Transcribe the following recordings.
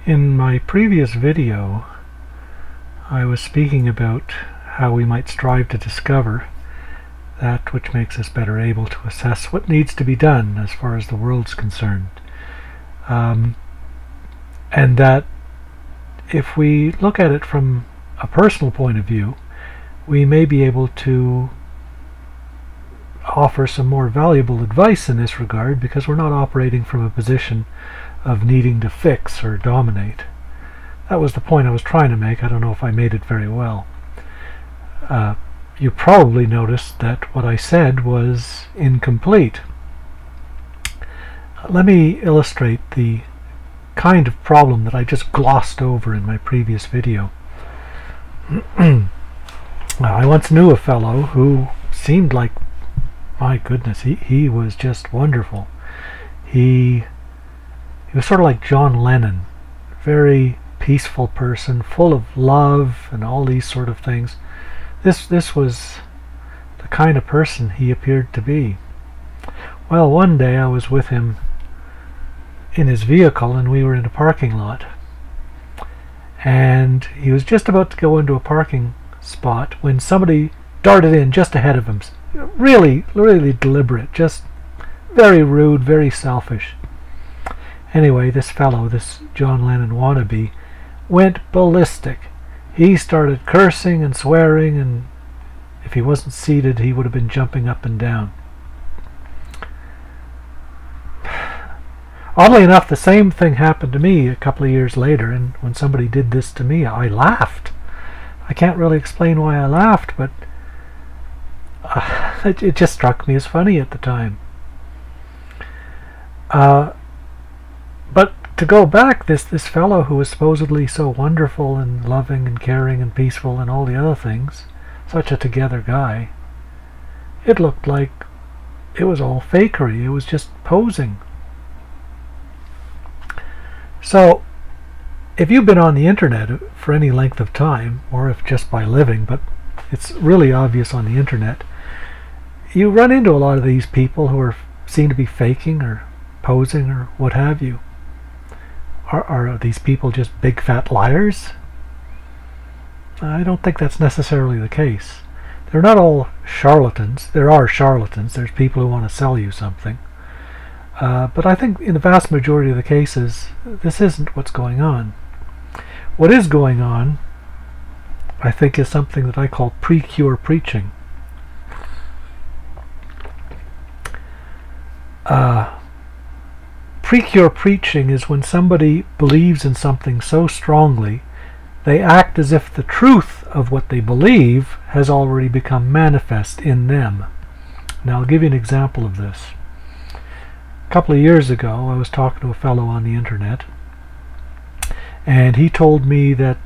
In my previous video, I was speaking about how we might strive to discover that which makes us better able to assess what needs to be done as far as the world's concerned. And that if we look at it from a personal point of view, we may be able to offer some more valuable advice in this regard because we're not operating from a position of needing to fix or dominate. That was the point I was trying to make. I don't know if I made it very well. You probably noticed that what I said was incomplete. Let me illustrate the kind of problem that I just glossed over in my previous video. I once knew a fellow who seemed like, my goodness, he was just wonderful. He was sort of like John Lennon, very peaceful person, full of love and all these sort of things. This was the kind of person he appeared to be. Well, one day I was with him in his vehicle and we were in a parking lot. And he was just about to go into a parking spot when somebody darted in just ahead of him. Really deliberate, just very rude, very selfish. Anyway, this fellow, this John Lennon wannabe, went ballistic. He started cursing and swearing, and if he wasn't seated, he would have been jumping up and down. Oddly enough, the same thing happened to me a couple of years later, and when somebody did this to me, I laughed. I can't really explain why I laughed, but it just struck me as funny at the time. But to go back, this fellow who was supposedly so wonderful and loving and caring and peaceful and all the other things, such a together guy, it looked like it was all fakery. It was just posing. So, if you've been on the internet for any length of time, or if just by living, but it's really obvious on the internet, you run into a lot of these people who are seen to be faking or posing or what have you. Are these people just big fat liars? I don't think that's necessarily the case. They're not all charlatans. There are charlatans. There's people who want to sell you something. But I think in the vast majority of the cases, this isn't what's going on. What is going on, I think, is something that I call Precure preaching. Precure preaching is when somebody believes in something so strongly, they act as if the truth of what they believe has already become manifest in them. Now I'll give you an example of this. A couple of years ago, I was talking to a fellow on the internet, and he told me that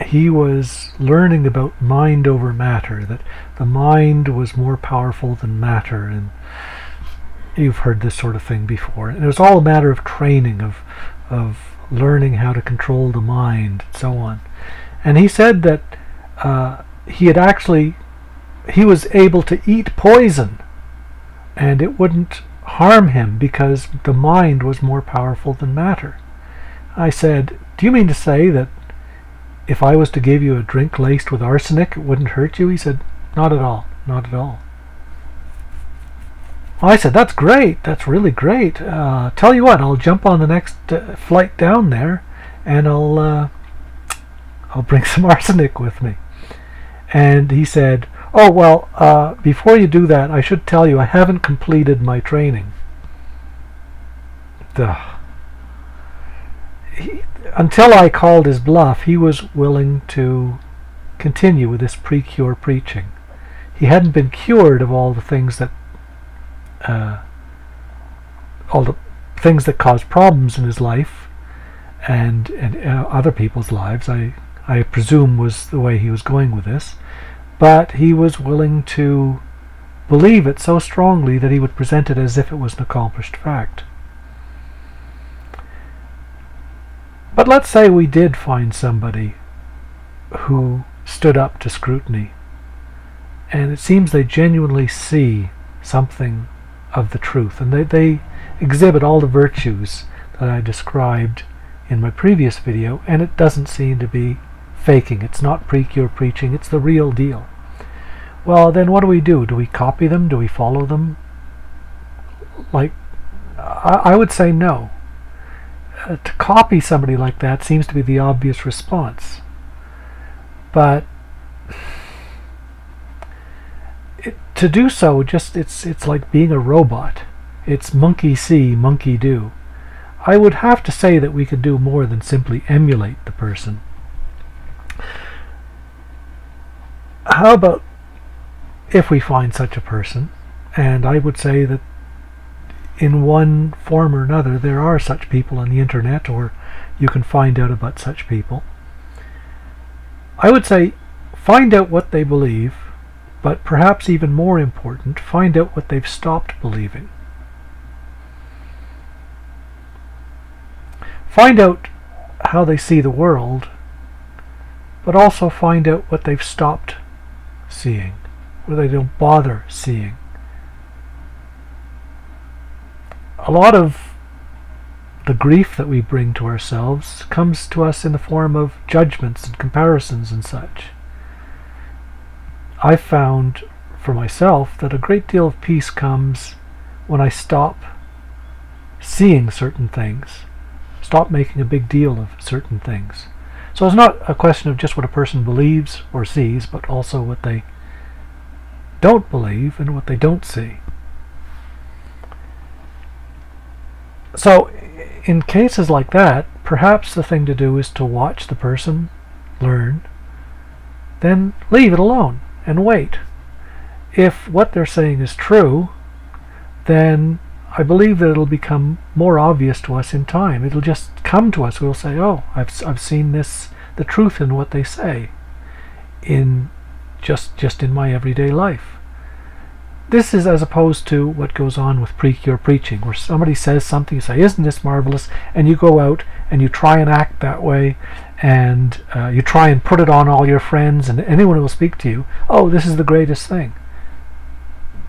he was learning about mind over matter, that the mind was more powerful than matter, and you've heard this sort of thing before. And it was all a matter of training, of learning how to control the mind, and so on. And he said that he was able to eat poison, and it wouldn't harm him because the mind was more powerful than matter. I said, do you mean to say that if I was to give you a drink laced with arsenic, it wouldn't hurt you? He said, not at all, not at all. I said, that's great, that's really great. Tell you what, I'll jump on the next flight down there and I'll bring some arsenic with me. And he said, oh, well, before you do that, I should tell you I haven't completed my training. Until I called his bluff, he was willing to continue with this Precure preaching. He hadn't been cured of all the things that cause problems in his life and other people's lives, I presume was the way he was going with this. But he was willing to believe it so strongly that he would present it as if it was an accomplished fact. But let's say we did find somebody who stood up to scrutiny, and it seems they genuinely see something of the truth, and they exhibit all the virtues that I described in my previous video, and it doesn't seem to be faking. It's not Precure preaching, it's the real deal. Well, then what do? Do we copy them? Do we follow them? Like, I would say no. To copy somebody like that seems to be the obvious response. But to do so, it's like being a robot. It's monkey see, monkey do. I would have to say that we could do more than simply emulate the person. How about if we find such a person, and I would say that in one form or another there are such people on the internet, or you can find out about such people. I would say find out what they believe, but perhaps even more important, find out what they've stopped believing. Find out how they see the world, but also find out what they've stopped seeing, or they don't bother seeing. A lot of the grief that we bring to ourselves comes to us in the form of judgments and comparisons and such. I've found for myself that a great deal of peace comes when I stop seeing certain things, stop making a big deal of certain things. So it's not a question of just what a person believes or sees, but also what they don't believe and what they don't see. So in cases like that, perhaps the thing to do is to watch the person, learn, then leave it alone and wait. If what they're saying is true, then I believe that it'll become more obvious to us in time. It'll just come to us. We'll say, oh, I've seen this, the truth in what they say, in just in my everyday life. This is as opposed to what goes on with Precure preaching, where somebody says something, you say, isn't this marvelous? And you go out and you try and act that way, and you try and put it on all your friends and anyone who will speak to you. Oh, this is the greatest thing.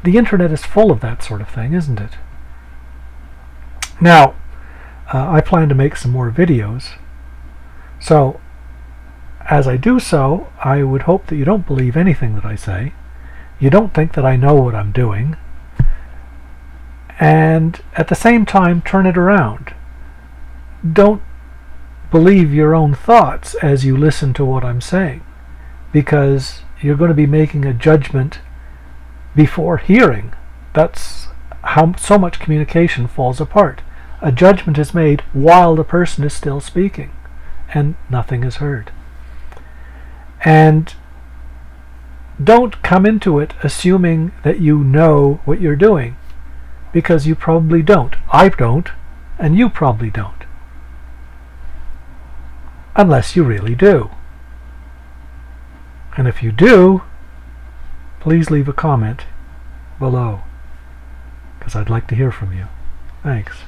The internet is full of that sort of thing, isn't it? Now, I plan to make some more videos. So, as I do so, I would hope that you don't believe anything that I say. You don't think that I know what I'm doing, and at the same time turn it around. Don't believe your own thoughts as you listen to what I'm saying, because you're going to be making a judgment before hearing. That's how so much communication falls apart. A judgment is made while the person is still speaking, and nothing is heard. And don't come into it assuming that you know what you're doing, because you probably don't. I don't, and you probably don't. Unless you really do. And if you do, please leave a comment below, because I'd like to hear from you. Thanks.